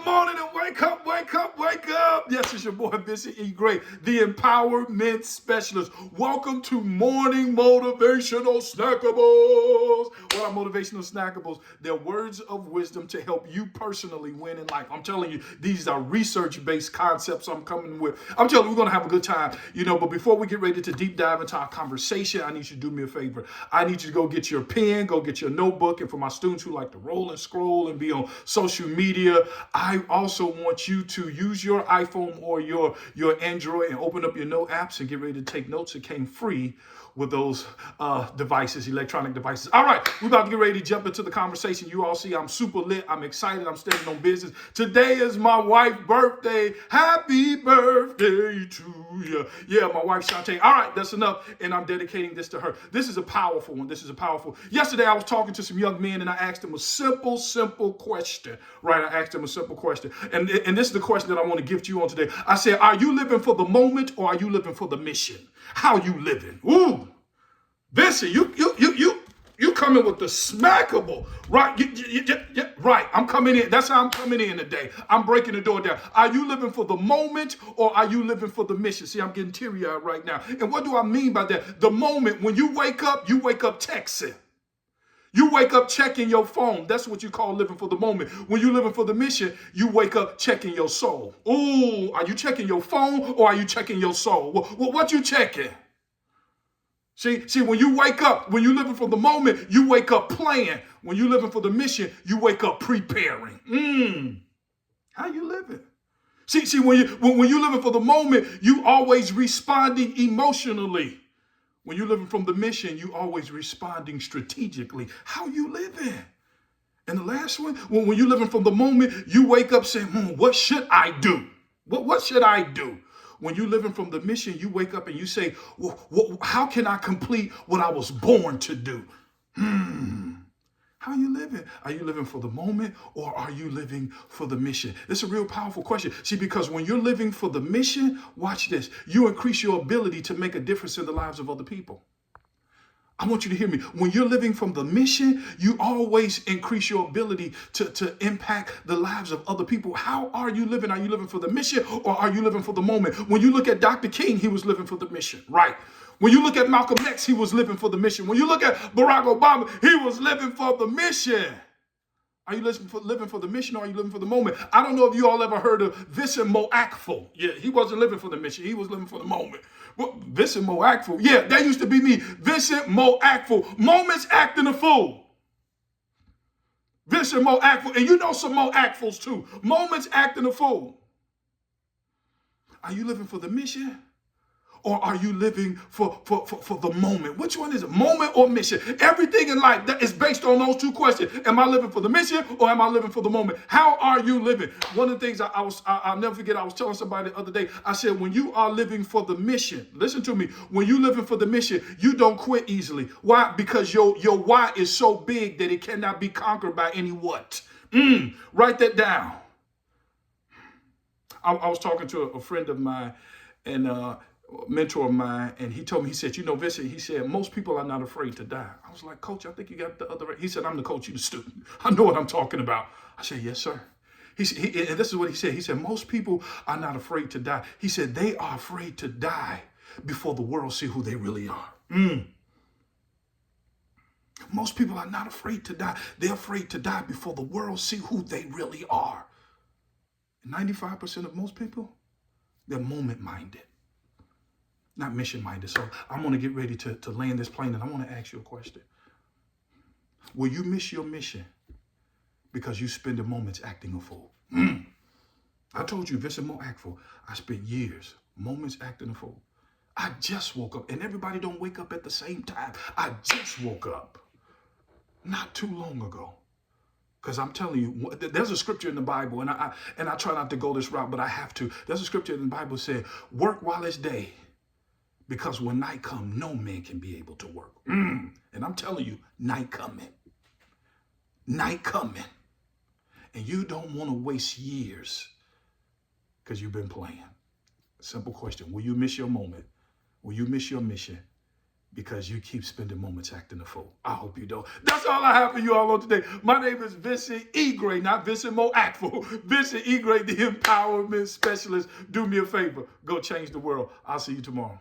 Good morning and wake up, wake up, wake up. Yes, it's your boy Vincent E. Gray, the Empowerment Specialist. Welcome to Morning Motivational Snackables. What are motivational snackables? They're words of wisdom to help you personally win in life. I'm telling you, these are research-based concepts I'm coming with. I'm telling you, we're going to have a good time. But before we get ready to deep dive into our conversation, I need you to do me a favor. I need you to go get your pen, go get your notebook, and for my students who like to roll and scroll and be on social media, I also want you to use your iPhone or your Android and open up your note apps and get ready to take notes. It came free with those devices, electronic devices. All right, we're about to get ready to jump into the conversation. You all see I'm super lit. I'm excited. I'm standing on business. Today is my wife's birthday. Happy birthday to you. Yeah, my wife, Shantae. All right, that's enough. And I'm dedicating this to her. This is a powerful one. Yesterday, I was talking to some young men and I asked them a simple question. Right, I asked them a simple question. And this is the question that I want to give to you on today. I said, are you living for the moment or are you living for the mission? How you living? Ooh, Vincent, you coming with the smackable, right? Right. I'm coming in. That's how I'm coming in today. I'm breaking the door down. Are you living for the moment or are you living for the mission? See, I'm getting teary-eyed right now. And what do I mean by that? The moment when you wake up texting. You wake up checking your phone. That's what you call living for the moment. When you're living for the mission, you wake up checking your soul. Ooh, are you checking your phone or are you checking your soul? What you checking? See, when you wake up, when you're living for the moment, you wake up playing. When you're living for the mission, you wake up preparing. How you living? See, when you're living for the moment, you always responding emotionally. When you're living from the mission, you always responding strategically. How you living? And the last one, when you're living from the moment, you wake up saying, what should I do? What should I do? When you're living from the mission, you wake up and you say, how can I complete what I was born to do? How are you living? Are you living for the moment or are you living for the mission? It's a real powerful question. See, because when you're living for the mission, watch this, you increase your ability to make a difference in the lives of other people. I want you to hear me. When you're living from the mission, you always increase your ability to impact the lives of other people. How are you living? Are you living for the mission or are you living for the moment? When you look at Dr. King, he was living for the mission, right? When you look at Malcolm X, he was living for the mission. When you look at Barack Obama, he was living for the mission. Are you living for the mission or are you living for the moment? I don't know if you all ever heard of Vincent Moakful. Yeah, he wasn't living for the mission. He was living for the moment. Well, Vincent Moakful. Yeah, that used to be me. Vincent Moakful. Moments acting a fool. Vincent Moakful. And you know some Moakfuls too. Moments acting a fool. Are you living for the mission? Or are you living for the moment? Which one is it? Moment or mission? Everything in life that is based on those two questions. Am I living for the mission or am I living for the moment? How are you living? One of the things I'll never forget, I was telling somebody the other day, I said, when you are living for the mission, listen to me, when you're living for the mission, you don't quit easily. Why? Because your why is so big that it cannot be conquered by any what. Write that down. I was talking to a friend of mine and mentor of mine, and he told me, he said, Vincent, he said, most people are not afraid to die. I was like, Coach, I think you got the other. He said, I'm the coach, you the student. I know what I'm talking about. I said, yes, sir. And this is what he said. He said, most people are not afraid to die. He said, they are afraid to die before the world see who they really are. Most people are not afraid to die. They're afraid to die before the world see who they really are. 95% of most people, they're moment-minded, not mission-minded. So I'm going to get ready to land this plane, and I want to ask you a question. Will you miss your mission because you spend the moments acting a fool? I told you, Vincent Moakful, I spent years, moments acting a fool. I just woke up, and everybody don't wake up at the same time. I just woke up not too long ago. Because I'm telling you, there's a scripture in the Bible, and I try not to go this route, but I have to. There's a scripture in the Bible that says, work while it's day, because when night comes, no man can be able to work. And I'm telling you, night coming. Night coming. And you don't want to waste years because you've been playing. Simple question. Will you miss your moment? Will you miss your mission because you keep spending moments acting a fool. I hope you don't. That's all I have for you all on today. My name is Vincent E. Gray, not Vincent Mo Actful. Vincent E. Gray, the empowerment specialist. Do me a favor. Go change the world. I'll see you tomorrow.